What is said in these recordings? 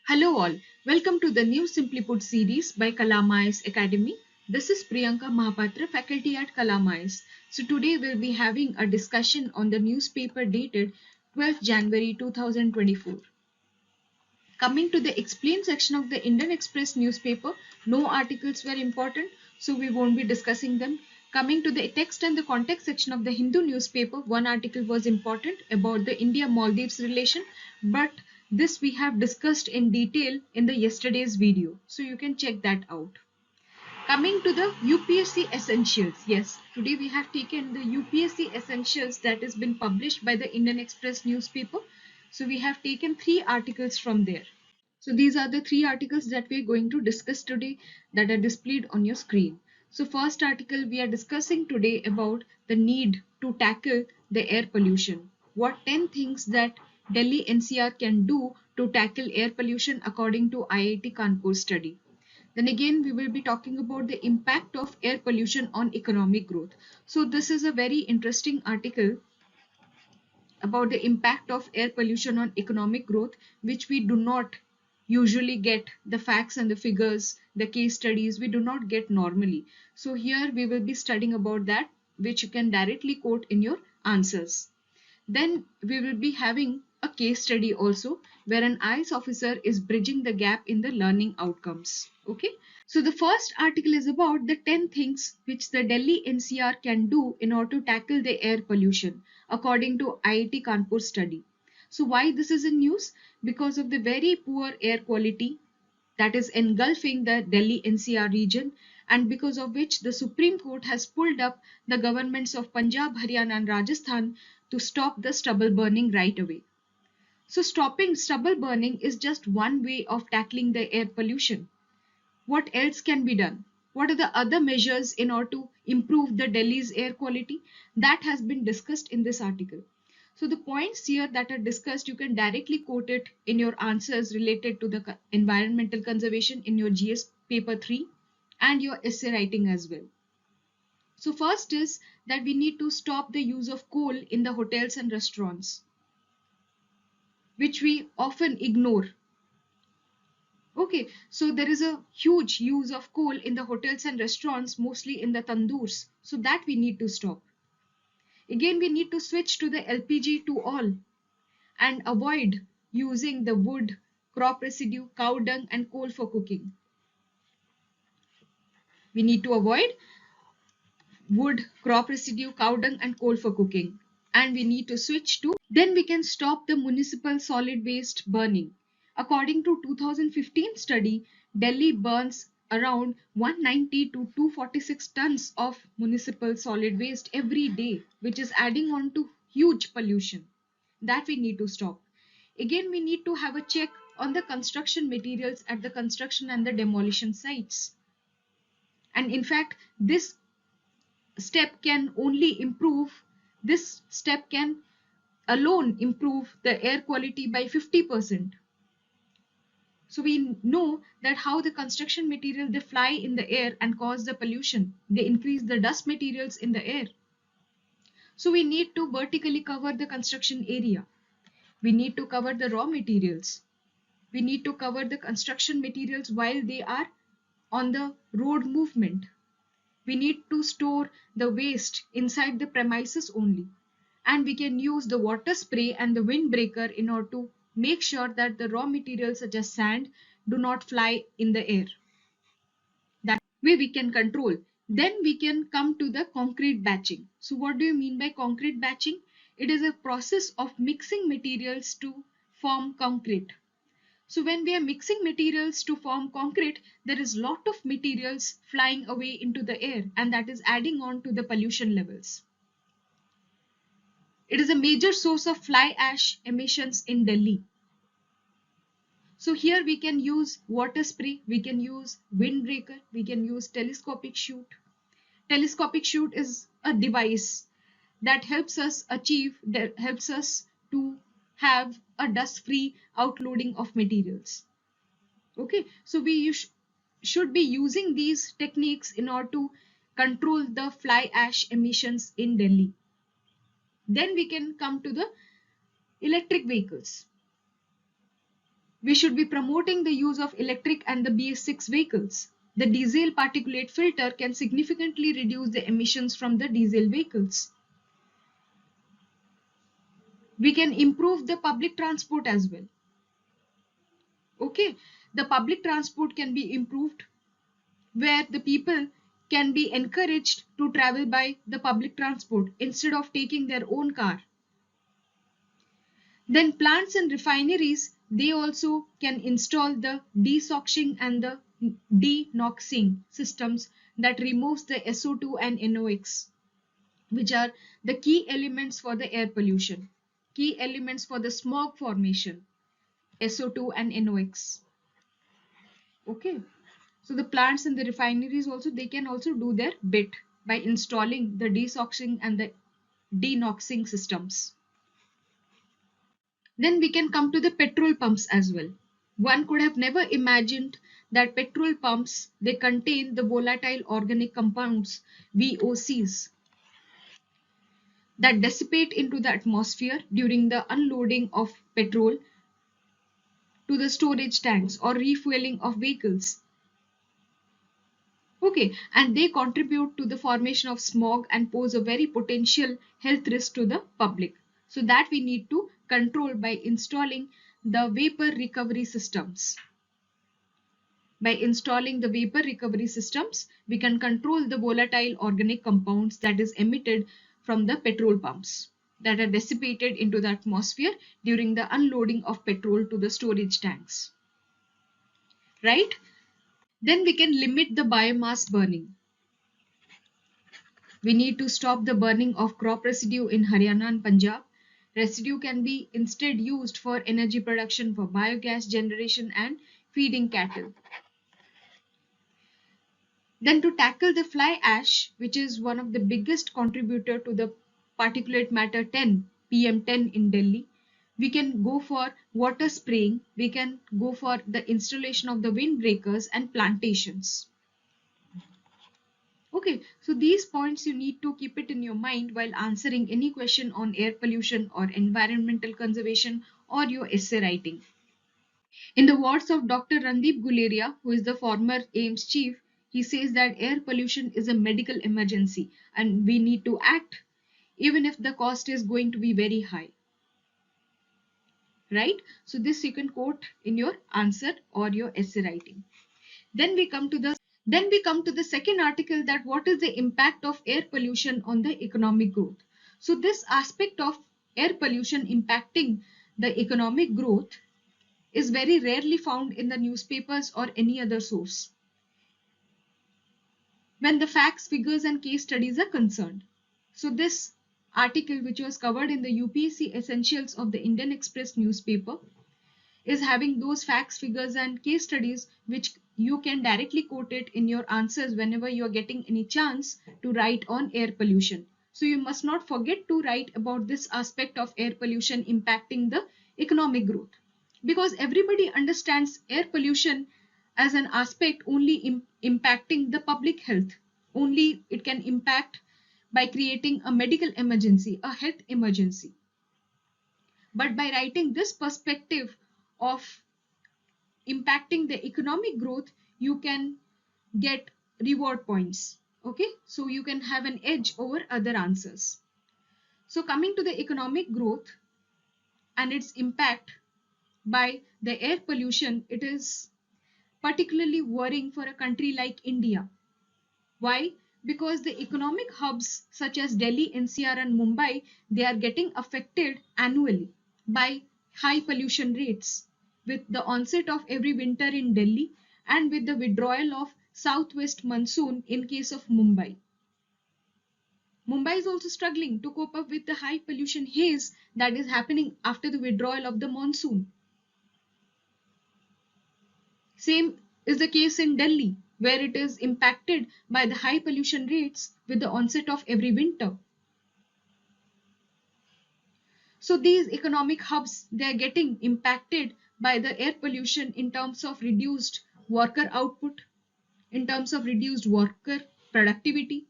Hello all, welcome to the new Simply Put series by Kalamais Academy. This is Priyanka Mahapatra, faculty at Kalamais. So today we'll be having a discussion on the newspaper dated 12th January 2024. Coming to the explain section of the Indian Express newspaper, no articles were important, so we won't be discussing them. Coming to the text and the context section of the Hindu newspaper, one article was important about the India-Maldives relation, but this we have discussed in detail in the yesterday's video, so you can check that out. Coming to the UPSC Essentials. Yes, today we have taken the UPSC Essentials that has been published by the Indian Express newspaper. So we have taken 3 articles from there. So these are the 3 articles that we are going to discuss today that are displayed on your screen. So first article we are discussing today about the need to tackle the air pollution. What 10 things that Delhi NCR can do to tackle air pollution according to IIT Kanpur study. Then again, we will be talking about the impact of air pollution on economic growth. So this is a very interesting article about the impact of air pollution on economic growth, which we do not usually get the facts and the figures, the case studies, we do not get normally. So here we will be studying about that, which you can directly quote in your answers. Then we will be having a case study also where an IAS officer is bridging the gap in the learning outcomes. Okay. So the first article is about the 10 things which the Delhi NCR can do in order to tackle the air pollution according to IIT Kanpur study. So why this is in news? Because of the very poor air quality that is engulfing the Delhi NCR region, and because of which the Supreme Court has pulled up the governments of Punjab, Haryana and Rajasthan to stop the stubble burning right away. So stopping stubble burning is just one way of tackling the air pollution. What else can be done? What are the other measures in order to improve the Delhi's air quality? That has been discussed in this article. So the points here that are discussed, you can directly quote it in your answers related to the environmental conservation in your GS paper 3 and your essay writing as well. So first is that we need to stop the use of coal in the hotels and restaurants, which we often ignore. Okay, so there is a huge use of coal in the hotels and restaurants, mostly in the tandoors. So that we need to stop. Again, we need to switch to the LPG to all and avoid using the wood, crop residue, cow dung and coal for cooking. We need to avoid wood, crop residue, cow dung and coal for cooking. And we need to switch to, then we can stop the municipal solid waste burning. According to 2015 study, Delhi burns around 190 to 246 tons of municipal solid waste every day, which is adding on to huge pollution. That we need to stop. Again, we need to have a check on the construction materials at the construction and the demolition sites. And in fact, this step can alone improve the air quality by 50%. So we know that how the construction material, they fly in the air and cause the pollution. They increase the dust materials in the air. So we need to vertically cover the construction area. We need to cover the raw materials. We need to cover the construction materials while they are on the road movement. We need to store the waste inside the premises only. And we can use the water spray and the windbreaker in order to make sure that the raw materials such as sand do not fly in the air. That way we can control. Then we can come to the concrete batching. So what do you mean by concrete batching? It is a process of mixing materials to form concrete. So when we are mixing materials to form concrete, there is lot of materials flying away into the air, and that is adding on to the pollution levels. It is a major source of fly ash emissions in Delhi. So here we can use water spray, we can use windbreaker, we can use telescopic chute. Telescopic chute is a device that helps us to have a dust-free outloading of materials. Okay, so we should be using these techniques in order to control the fly ash emissions in Delhi. Then we can come to the electric vehicles. We should be promoting the use of electric and the BS6 vehicles. The diesel particulate filter can significantly reduce the emissions from the diesel vehicles. We can improve the public transport as well. Okay, the public transport can be improved where the people can be encouraged to travel by the public transport instead of taking their own car. Then plants and refineries, they also can install the desoxing and the denoxing systems that removes the SO2 and NOx, which are the key elements for the air pollution, key elements for the smog formation, SO2 and NOx. Okay. So the plants and the refineries also, they can also do their bit by installing the desoxing and the denoxing systems. Then we can come to the petrol pumps as well. One could have never imagined that petrol pumps, they contain the volatile organic compounds, VOCs, that dissipate into the atmosphere during the unloading of petrol to the storage tanks or refueling of vehicles. Okay, and they contribute to the formation of smog and pose a very potential health risk to the public. So that we need to control by installing the vapor recovery systems. By installing the vapor recovery systems, we can control the volatile organic compounds that is emitted from the petrol pumps that are dissipated into the atmosphere during the unloading of petrol to the storage tanks. Right? Then we can limit the biomass burning. We need to stop the burning of crop residue in Haryana and Punjab. Residue can be instead used for energy production for biogas generation and feeding cattle. Then to tackle the fly ash, which is one of the biggest contributor to the particulate matter 10, PM10 in Delhi, we can go for water spraying, we can go for the installation of the windbreakers and plantations. Okay, so these points you need to keep it in your mind while answering any question on air pollution or environmental conservation or your essay writing. In the words of Dr. Randeep Guleria, who is the former AIMS chief, he says that air pollution is a medical emergency and we need to act even if the cost is going to be very high. Right? So this you can quote in your answer or your essay writing. Then we come to the second article, that what is the impact of air pollution on the economic growth. So this aspect of air pollution impacting the economic growth is very rarely found in the newspapers or any other source when the facts, figures and case studies are concerned. So this article, which was covered in the UPSC Essentials of the Indian Express newspaper, is having those facts, figures and case studies which you can directly quote it in your answers whenever you are getting any chance to write on air pollution. So you must not forget to write about this aspect of air pollution impacting the economic growth, because everybody understands air pollution as an aspect only impacting the public health. Only it can impact by creating a medical emergency, a health emergency. But by writing this perspective of impacting the economic growth, you can get reward points. Okay, so you can have an edge over other answers. So coming to the economic growth and its impact by the air pollution, it is particularly worrying for a country like India. Why? Because the economic hubs such as Delhi, NCR and Mumbai, they are getting affected annually by high pollution rates, with the onset of every winter in Delhi and with the withdrawal of southwest monsoon in case of Mumbai. Mumbai is also struggling to cope up with the high pollution haze that is happening after the withdrawal of the monsoon. Same is the case in Delhi, where it is impacted by the high pollution rates with the onset of every winter. So these economic hubs, they are getting impacted by the air pollution in terms of reduced worker output, in terms of reduced worker productivity,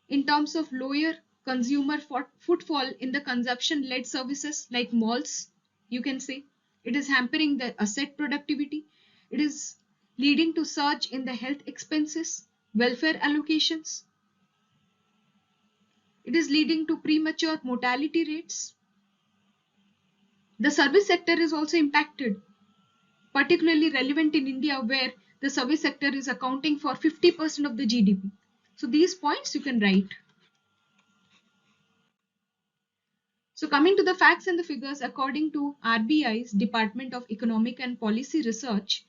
in terms of lower consumer footfall in the consumption-led services like malls, you can say. It is hampering the asset productivity. It is leading to surge in the health expenses, welfare allocations. It is leading to premature mortality rates. The service sector is also impacted, particularly relevant in India, where the service sector is accounting for 50% of the GDP. So these points you can write. So coming to the facts and the figures, according to RBI's Department of Economic and Policy Research,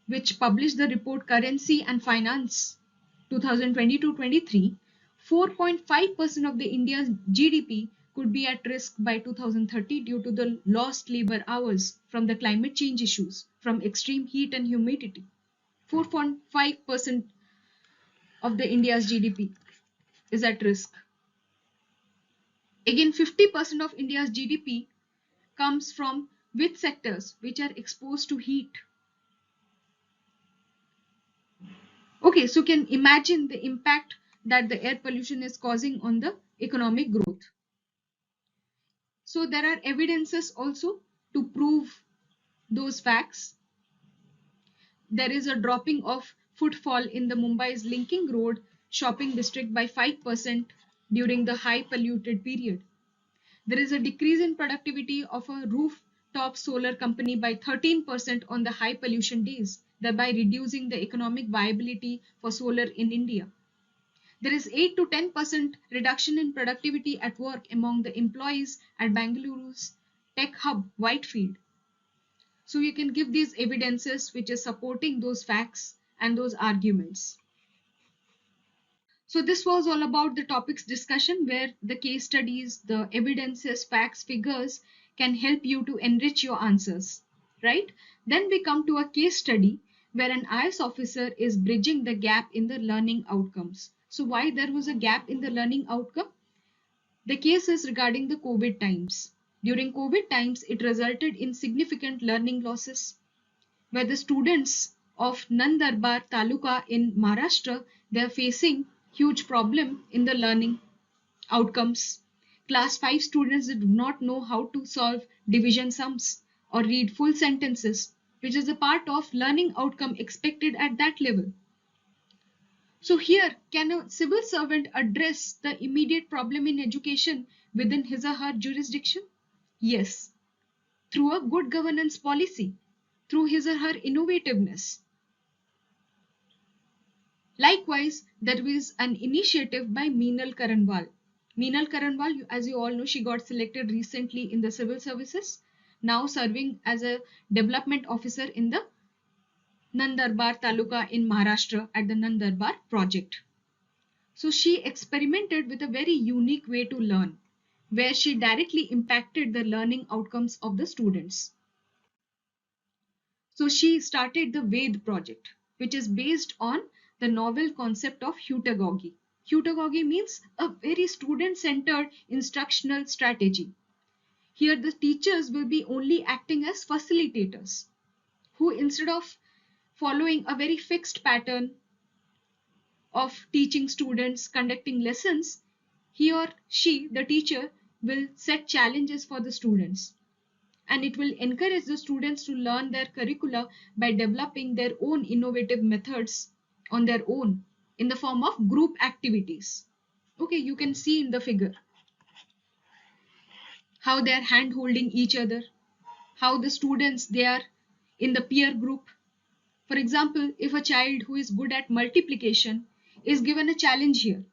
which published the report Currency and Finance 2022-23, 4.5% of the India's GDP could be at risk by 2030 due to the lost labor hours from the climate change issues, from extreme heat and humidity. 4.5% of the India's GDP is at risk. Again, 50% of India's GDP comes from which sectors which are exposed to heat. Okay, so you can imagine the impact that the air pollution is causing on the economic growth. So there are evidences also to prove those facts. There is a dropping of footfall in the Mumbai's linking road shopping district by 5% during the high polluted period. There is a decrease in productivity of a rooftop solar company by 13% on the high pollution days, thereby reducing the economic viability for solar in India. There is 8 to 10% reduction in productivity at work among the employees at Bengaluru's tech hub Whitefield. So you can give these evidences which is supporting those facts and those arguments. So this was all about the topics discussion, where the case studies, the evidences, facts, figures can help you to enrich your answers, right? Then we come to a case study where an IS officer is bridging the gap in the learning outcomes. So why there was a gap in the learning outcome? The case is regarding the COVID times. During COVID times, it resulted in significant learning losses, where the students of Nandarbar Taluka in Maharashtra, they are facing huge problem in the learning outcomes. Class 5 students did not know how to solve division sums or read full sentences, which is a part of learning outcome expected at that level. So here, can a civil servant address the immediate problem in education within his or her jurisdiction? Yes, through a good governance policy, through his or her innovativeness. Likewise, there was an initiative by Meenal Karanwal. Meenal Karanwal, as you all know, she got selected recently in the civil services, now serving as a development officer in the Nandarbar Taluka in Maharashtra at the Nandarbar project. So she experimented with a very unique way to learn, where she directly impacted the learning outcomes of the students. So she started the Ved project, which is based on the novel concept of heutagogy. Heutagogy means a very student-centered instructional strategy. Here the teachers will be only acting as facilitators, who instead of following a very fixed pattern of teaching students, conducting lessons, he or she, the teacher, will set challenges for the students. And it will encourage the students to learn their curricula by developing their own innovative methods on their own in the form of group activities. Okay, you can see in the figure how they are hand holding each other, how the students, they are in the peer group. For example, if a child who is good at multiplication is given a challenge here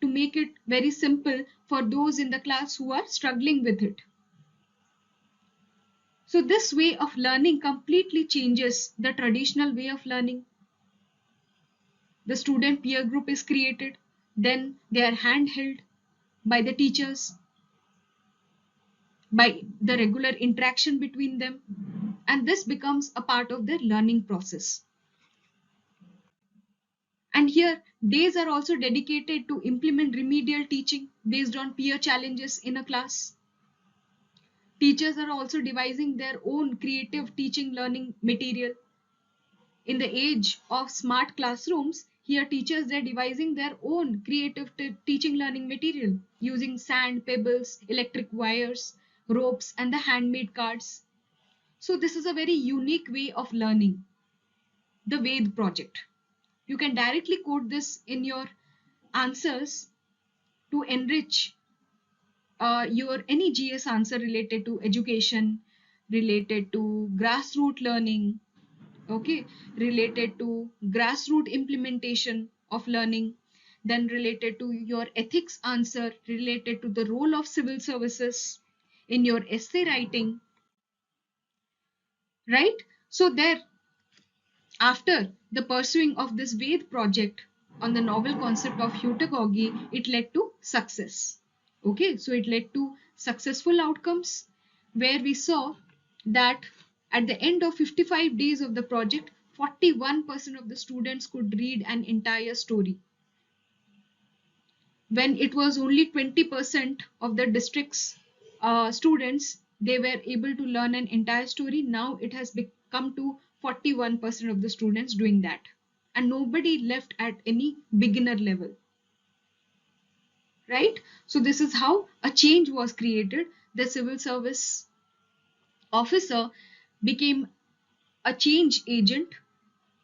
to make it very simple for those in the class who are struggling with it. So this way of learning completely changes the traditional way of learning. The student peer group is created, then they are handheld by the teachers, by the regular interaction between them, and this becomes a part of their learning process. And here, days are also dedicated to implement remedial teaching based on peer challenges in a class. Teachers are also devising their own creative teaching learning material. In the age of smart classrooms, here teachers, they're devising their own creative teaching learning material using sand, pebbles, electric wires, ropes and the handmade cards. So this is a very unique way of learning, the Ved project. You can directly quote this in your answers to enrich your any GS answer related to education, related to grassroots learning, okay, related to grassroots implementation of learning, then related to your ethics answer, related to the role of civil services in your essay writing, right? So there, after the pursuing of this Ved project on the novel concept of heutagogy, it led to success. Okay, so it led to successful outcomes where we saw that at the end of 55 days of the project, 41% of the students could read an entire story. When it was only 20% of the district's students, they were able to learn an entire story. Now it has become to 41% of the students doing that, and nobody left at any beginner level, right? So this is how a change was created. The civil service officer became a change agent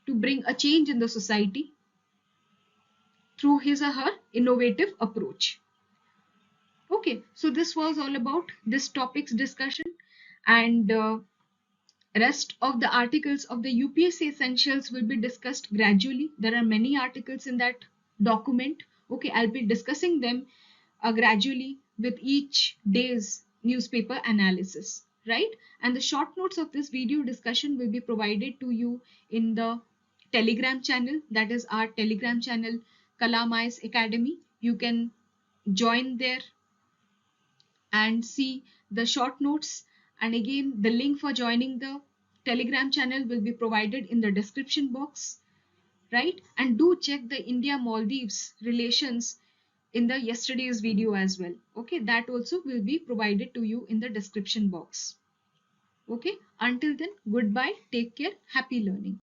to bring a change in the society through his or her innovative approach. Okay, so this was all about this topic's discussion, and rest of the articles of the UPSC Essentials will be discussed gradually. There are many articles in that document. Okay, I'll be discussing them gradually with each day's newspaper analysis, right? And the short notes of this video discussion will be provided to you in the Telegram channel. That is our Telegram channel, Kalamais Academy. You can join there and see the short notes, and again the link for joining the Telegram channel will be provided in the description box, right? And do check the India Maldives relations in the yesterday's video as well. Okay, that also will be provided to you in the description box. Okay, until then, goodbye, take care, happy learning.